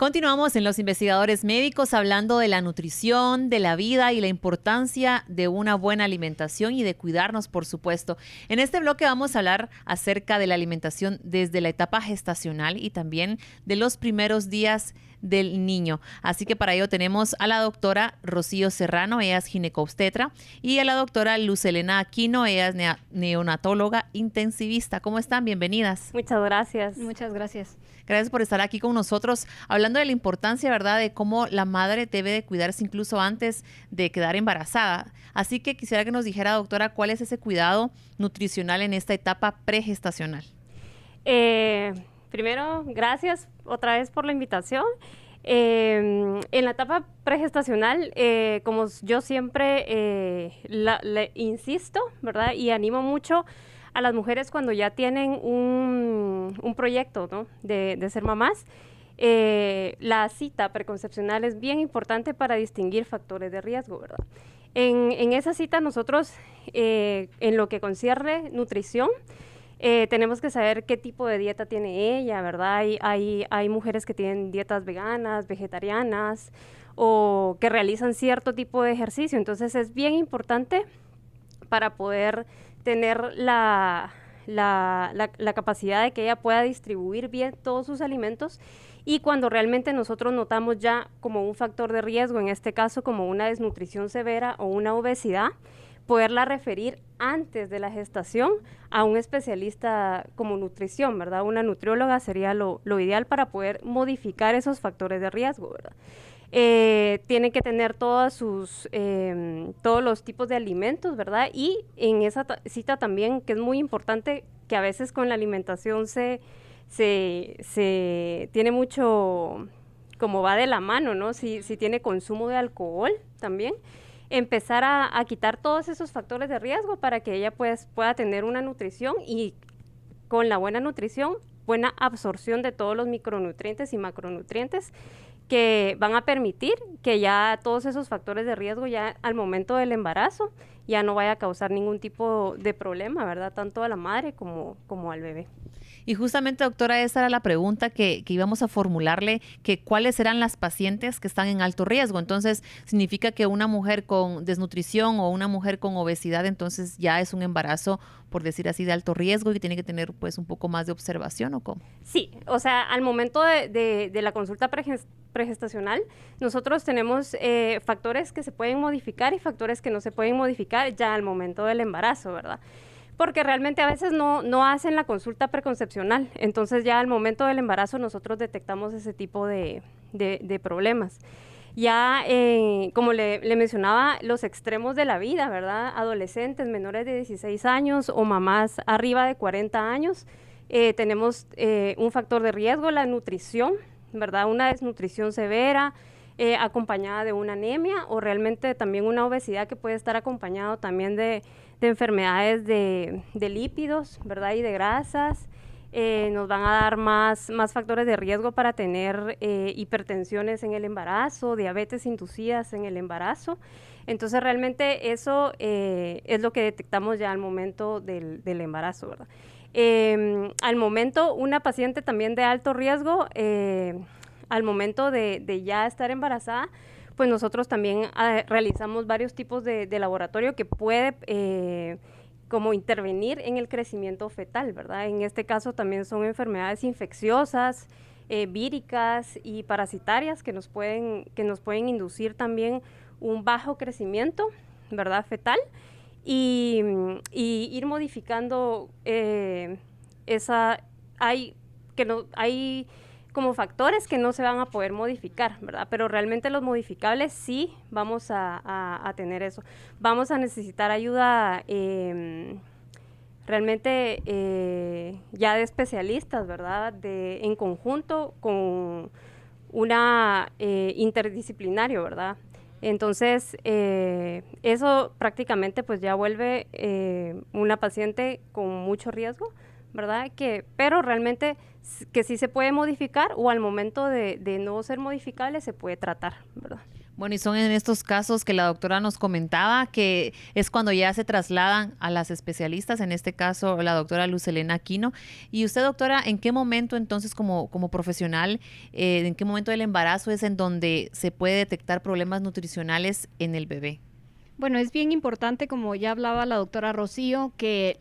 Continuamos en Los Investigadores Médicos hablando de la nutrición, de la vida y la importancia de una buena alimentación y de cuidarnos, por supuesto. En este bloque vamos a hablar acerca de la alimentación desde la etapa gestacional y también de los primeros días del niño. Así que para ello tenemos a la doctora Rocío Serrano, ella es ginecobstetra, y a la doctora Luz Helena Aquino, ella es neonatóloga intensivista. ¿Cómo están? Bienvenidas. Muchas gracias. Muchas gracias. Gracias por estar aquí con nosotros, hablando de la importancia, ¿verdad?, de cómo la madre debe de cuidarse incluso antes de quedar embarazada. Así que quisiera que nos dijera, doctora, ¿cuál es ese cuidado nutricional en esta etapa pregestacional? Primero, gracias otra vez por la invitación. En la etapa pregestacional, como yo siempre le insisto, ¿verdad?, y animo mucho a las mujeres cuando ya tienen un proyecto, ¿no?, de ser mamás, la cita preconcepcional es bien importante para distinguir factores de riesgo, ¿verdad? En esa cita nosotros, en lo que concierne nutrición, tenemos que saber qué tipo de dieta tiene ella, ¿verdad? Hay mujeres que tienen dietas veganas, vegetarianas, o que realizan cierto tipo de ejercicio. Entonces es bien importante para poder tener la capacidad de que ella pueda distribuir bien todos sus alimentos, y cuando realmente nosotros notamos ya como un factor de riesgo, en este caso como una desnutrición severa o una obesidad, poderla referir antes de la gestación a un especialista como nutrición, ¿verdad? Una nutrióloga sería lo ideal para poder modificar esos factores de riesgo, ¿verdad? Tienen que tener todos los tipos de alimentos, ¿verdad? Y en esa cita también, que es muy importante, que a veces con la alimentación se tiene mucho, como va de la mano, ¿no? Si tiene consumo de alcohol también, empezar a quitar todos esos factores de riesgo para que ella pues pueda tener una nutrición, y con la buena nutrición, buena absorción de todos los micronutrientes y macronutrientes que van a permitir que ya todos esos factores de riesgo ya al momento del embarazo ya no vaya a causar ningún tipo de problema, ¿verdad? Tanto a la madre como al bebé. Y justamente, doctora, esa era la pregunta que íbamos a formularle, que cuáles eran las pacientes que están en alto riesgo. Entonces, ¿significa que una mujer con desnutrición o una mujer con obesidad entonces ya es un embarazo, por decir así, de alto riesgo y que tiene que tener pues un poco más de observación, o cómo? Sí, o sea, al momento de la consulta pregestacional, nosotros tenemos factores que se pueden modificar y factores que no se pueden modificar ya al momento del embarazo, ¿verdad? Porque realmente a veces no hacen la consulta preconcepcional, entonces ya al momento del embarazo nosotros detectamos ese tipo de problemas. Ya, como le mencionaba, los extremos de la vida, ¿verdad? Adolescentes menores de 16 años o mamás arriba de 40 años, tenemos un factor de riesgo, la nutrición, ¿verdad? Una desnutrición severa, acompañada de una anemia, o realmente también una obesidad que puede estar acompañado también de enfermedades de lípidos, ¿verdad? Y de grasas. Nos van a dar más factores de riesgo para tener hipertensiones en el embarazo, diabetes inducidas en el embarazo. Entonces realmente eso es lo que detectamos ya al momento del embarazo, ¿verdad? Al momento, una paciente también de alto riesgo, al momento de ya estar embarazada, pues nosotros también realizamos varios tipos de laboratorio que puede como intervenir en el crecimiento fetal, ¿verdad? En este caso también son enfermedades infecciosas, víricas y parasitarias que nos pueden inducir también un bajo crecimiento, ¿verdad?, fetal, y ir modificando hay como factores que no se van a poder modificar, ¿verdad? Pero realmente los modificables sí vamos a tener eso. Vamos a necesitar ayuda realmente ya de especialistas, ¿verdad? En conjunto con una interdisciplinario, ¿verdad? Entonces, eso prácticamente pues ya vuelve una paciente con mucho riesgo, ¿verdad? Pero realmente que sí se puede modificar, o al momento de no ser modificable se puede tratar, ¿verdad? Bueno, y son en estos casos que la doctora nos comentaba que es cuando ya se trasladan a las especialistas, en este caso la doctora Luz Helena Aquino. Y usted, doctora, ¿en qué momento entonces como profesional, en qué momento del embarazo es en donde se puede detectar problemas nutricionales en el bebé? Bueno, es bien importante, como ya hablaba la doctora Rocío, que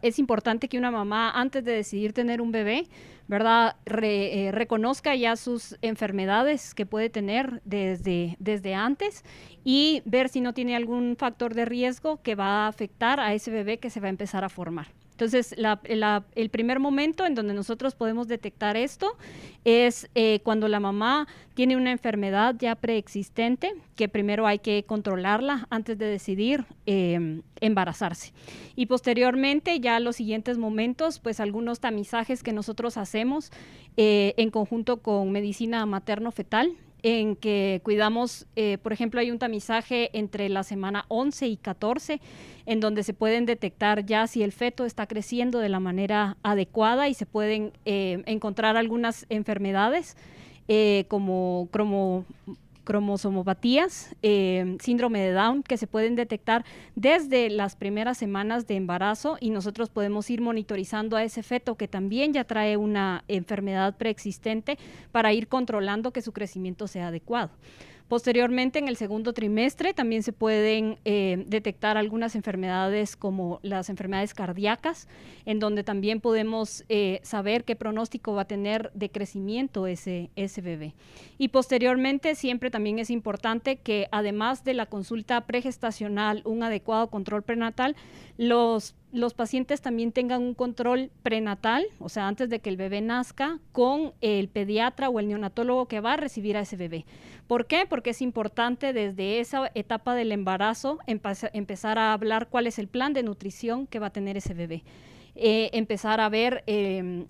es importante que una mamá, antes de decidir tener un bebé, ¿verdad? Reconozca ya sus enfermedades que puede tener desde antes y ver si no tiene algún factor de riesgo que va a afectar a ese bebé que se va a empezar a formar. Entonces, el primer momento en donde nosotros podemos detectar esto es cuando la mamá tiene una enfermedad ya preexistente, que primero hay que controlarla antes de decidir embarazarse. Y posteriormente, ya los siguientes momentos, pues algunos tamizajes que nosotros hacemos en conjunto con medicina materno-fetal, en que cuidamos, por ejemplo, hay un tamizaje entre la semana 11 y 14, en donde se pueden detectar ya si el feto está creciendo de la manera adecuada y se pueden encontrar algunas enfermedades como cromosomopatías, síndrome de Down, que se pueden detectar desde las primeras semanas de embarazo y nosotros podemos ir monitorizando a ese feto que también ya trae una enfermedad preexistente para ir controlando que su crecimiento sea adecuado. Posteriormente, en el segundo trimestre, también se pueden detectar algunas enfermedades como las enfermedades cardíacas, en donde también podemos saber qué pronóstico va a tener de crecimiento ese bebé. Y posteriormente, siempre también es importante que, además de la consulta pregestacional, un adecuado control prenatal, los pacientes también tengan un control prenatal, o sea, antes de que el bebé nazca, con el pediatra o el neonatólogo que va a recibir a ese bebé. ¿Por qué? Porque es importante desde esa etapa del embarazo empezar a hablar cuál es el plan de nutrición que va a tener ese bebé. Empezar a ver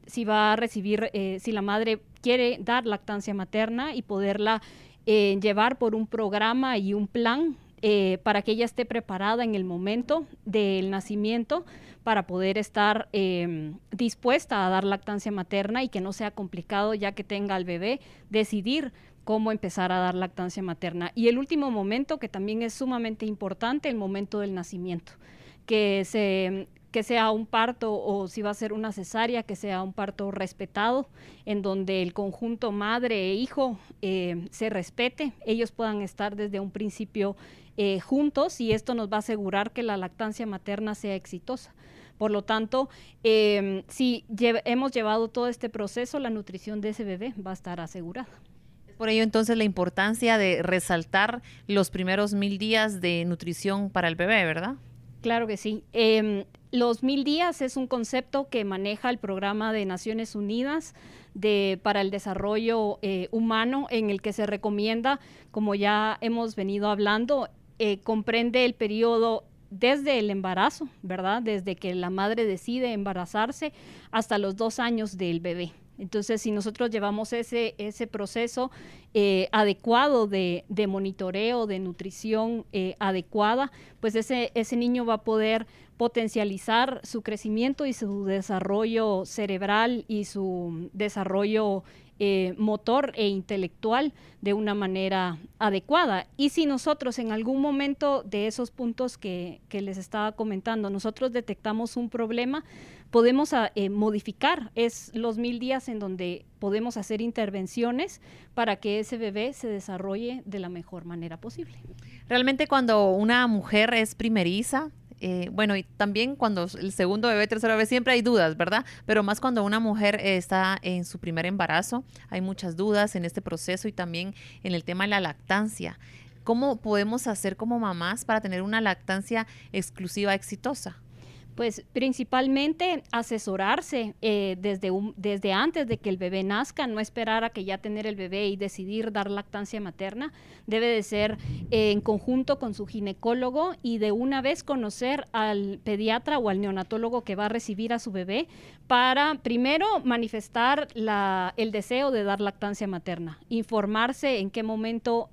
si va a recibir, si la madre quiere dar lactancia materna y poderla llevar por un programa y un plan para que ella esté preparada en el momento del nacimiento para poder estar dispuesta a dar lactancia materna y que no sea complicado ya que tenga al bebé decidir cómo empezar a dar lactancia materna. Y el último momento, que también es sumamente importante, el momento del nacimiento, que sea un parto o si va a ser una cesárea, que sea un parto respetado, en donde el conjunto madre e hijo se respete, ellos puedan estar desde un principio juntos y esto nos va a asegurar que la lactancia materna sea exitosa. Por lo tanto, si hemos llevado todo este proceso, la nutrición de ese bebé va a estar asegurada. Por ello, entonces, la importancia de resaltar los primeros 1000 días de nutrición para el bebé, ¿verdad? Claro que sí. Los 1000 días es un concepto que maneja el Programa de Naciones Unidas para el Desarrollo Humano, en el que se recomienda, como ya hemos venido hablando, comprende el periodo desde el embarazo, ¿verdad? Desde que la madre decide embarazarse hasta los 2 años del bebé. Entonces, si nosotros llevamos ese proceso adecuado de monitoreo, de nutrición adecuada, pues ese niño va a poder potencializar su crecimiento y su desarrollo cerebral y su desarrollo motor e intelectual de una manera adecuada. Y si nosotros en algún momento de esos puntos que les estaba comentando, nosotros detectamos un problema, podemos modificar los 1000 días en donde podemos hacer intervenciones para que ese bebé se desarrolle de la mejor manera posible. Realmente cuando una mujer es primeriza, bueno, y también cuando el segundo bebé, tercero bebé, siempre hay dudas, ¿verdad? Pero más cuando una mujer está en su primer embarazo, hay muchas dudas en este proceso y también en el tema de la lactancia. ¿Cómo podemos hacer como mamás para tener una lactancia exclusiva exitosa? Pues principalmente asesorarse desde antes de que el bebé nazca, no esperar a que ya tener el bebé y decidir dar lactancia materna. Debe de ser en conjunto con su ginecólogo y de una vez conocer al pediatra o al neonatólogo que va a recibir a su bebé para primero manifestar el deseo de dar lactancia materna, informarse en qué momento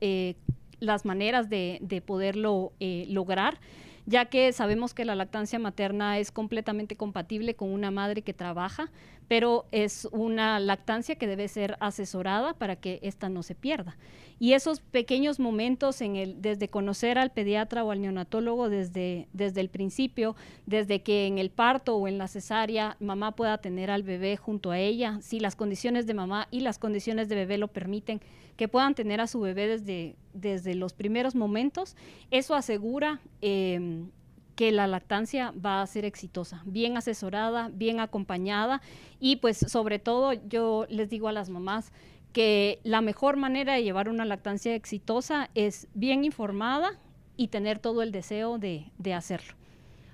las maneras de poderlo lograr. ya que sabemos que la lactancia materna es completamente compatible con una madre que trabaja, pero es una lactancia que debe ser asesorada para que esta no se pierda. Y esos pequeños momentos desde conocer al pediatra o al neonatólogo desde el principio, desde que en el parto o en la cesárea mamá pueda tener al bebé junto a ella, si las condiciones de mamá y las condiciones de bebé lo permiten, que puedan tener a su bebé desde los primeros momentos, eso asegura que la lactancia va a ser exitosa, bien asesorada, bien acompañada, y pues sobre todo yo les digo a las mamás que la mejor manera de llevar una lactancia exitosa es bien informada y tener todo el deseo de hacerlo.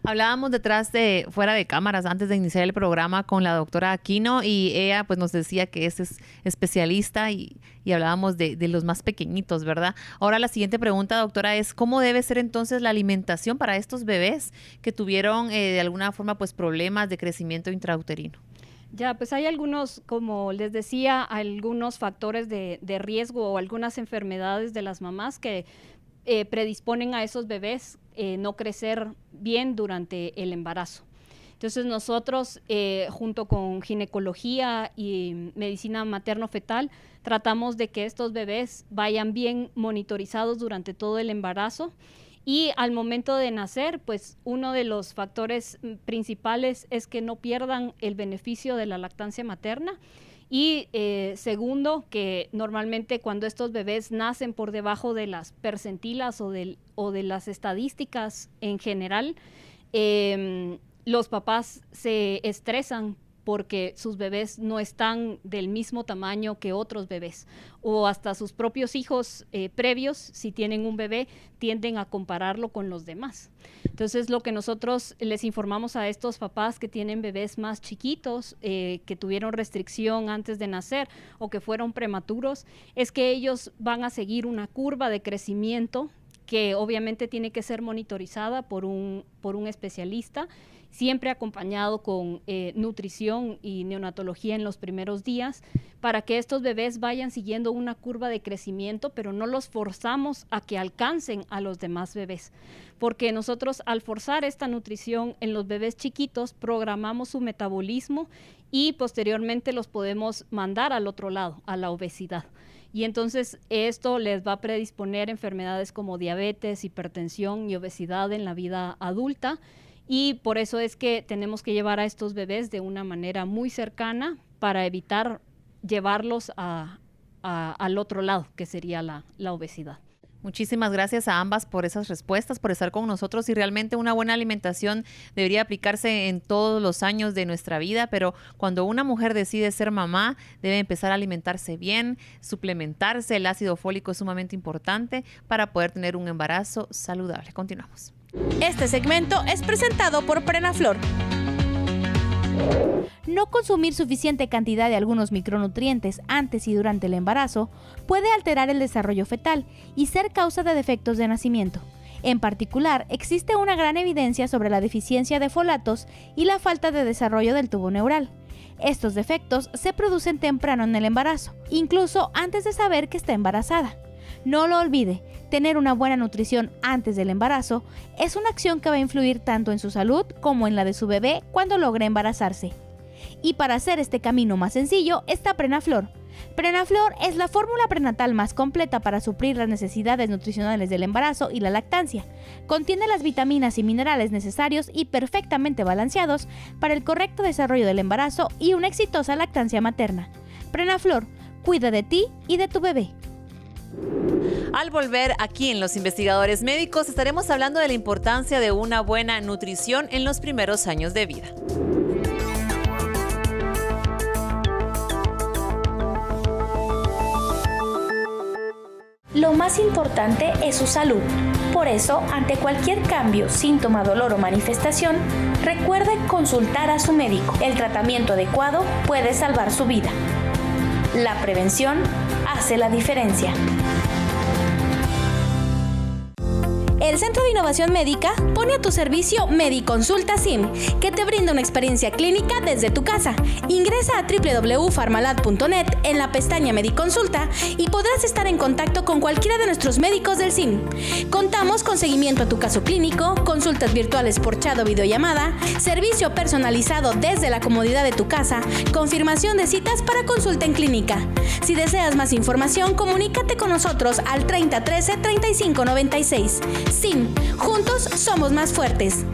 Hablábamos fuera de cámaras, antes de iniciar el programa, con la doctora Aquino, y ella pues nos decía que es especialista y hablábamos de los más pequeñitos, ¿verdad? Ahora la siguiente pregunta, doctora, es ¿cómo debe ser entonces la alimentación para estos bebés que tuvieron de alguna forma pues problemas de crecimiento intrauterino? Ya, pues hay algunos, como les decía, algunos factores de riesgo o algunas enfermedades de las mamás que predisponen a esos bebés no crecer bien durante el embarazo. Entonces nosotros, junto con ginecología y medicina materno-fetal, tratamos de que estos bebés vayan bien monitorizados durante todo el embarazo. Y al momento de nacer, pues uno de los factores principales es que no pierdan el beneficio de la lactancia materna. Y segundo, que normalmente cuando estos bebés nacen por debajo de las percentilas o de las estadísticas en general, los papás se estresan porque sus bebés no están del mismo tamaño que otros bebés, o hasta sus propios hijos previos, si tienen un bebé, tienden a compararlo con los demás. Entonces, lo que nosotros les informamos a estos papás que tienen bebés más chiquitos, que tuvieron restricción antes de nacer o que fueron prematuros, es que ellos van a seguir una curva de crecimiento que obviamente tiene que ser monitorizada por un especialista, siempre acompañado con nutrición y neonatología en los primeros días, para que estos bebés vayan siguiendo una curva de crecimiento, pero no los forzamos a que alcancen a los demás bebés, porque nosotros al forzar esta nutrición en los bebés chiquitos, programamos su metabolismo y posteriormente los podemos mandar al otro lado, a la obesidad. Y entonces esto les va a predisponer enfermedades como diabetes, hipertensión y obesidad en la vida adulta. Y por eso es que tenemos que llevar a estos bebés de una manera muy cercana para evitar llevarlos al otro lado, que sería la obesidad. Muchísimas gracias a ambas por esas respuestas, por estar con nosotros, y realmente una buena alimentación debería aplicarse en todos los años de nuestra vida, pero cuando una mujer decide ser mamá, debe empezar a alimentarse bien, suplementarse. El ácido fólico es sumamente importante para poder tener un embarazo saludable. Continuamos. Este segmento es presentado por Prenaflor. No consumir suficiente cantidad de algunos micronutrientes antes y durante el embarazo puede alterar el desarrollo fetal y ser causa de defectos de nacimiento. En particular, existe una gran evidencia sobre la deficiencia de folatos y la falta de desarrollo del tubo neural. Estos defectos se producen temprano en el embarazo, incluso antes de saber que está embarazada. No lo olvide, tener una buena nutrición antes del embarazo es una acción que va a influir tanto en su salud como en la de su bebé cuando logre embarazarse. Y para hacer este camino más sencillo está Prenaflor. Prenaflor es la fórmula prenatal más completa para suplir las necesidades nutricionales del embarazo y la lactancia. Contiene las vitaminas y minerales necesarios y perfectamente balanceados para el correcto desarrollo del embarazo y una exitosa lactancia materna. Prenaflor, cuida de ti y de tu bebé. Al volver aquí en Los Investigadores Médicos, estaremos hablando de la importancia de una buena nutrición en los primeros años de vida. Lo más importante es su salud. Por eso, ante cualquier cambio, síntoma, dolor o manifestación, recuerde consultar a su médico. El tratamiento adecuado puede salvar su vida. La prevención hace la diferencia. El Centro de Innovación Médica pone a tu servicio Mediconsulta SIM, que te brinda una experiencia clínica desde tu casa. Ingresa a www.farmalad.net en la pestaña Mediconsulta y podrás estar en contacto con cualquiera de nuestros médicos del SIM. Contamos con seguimiento a tu caso clínico, consultas virtuales por chat o videollamada, servicio personalizado desde la comodidad de tu casa, confirmación de citas para consulta en clínica. Si deseas más información, comunícate con nosotros al 3013-3596. SIM, juntos somos más fuertes.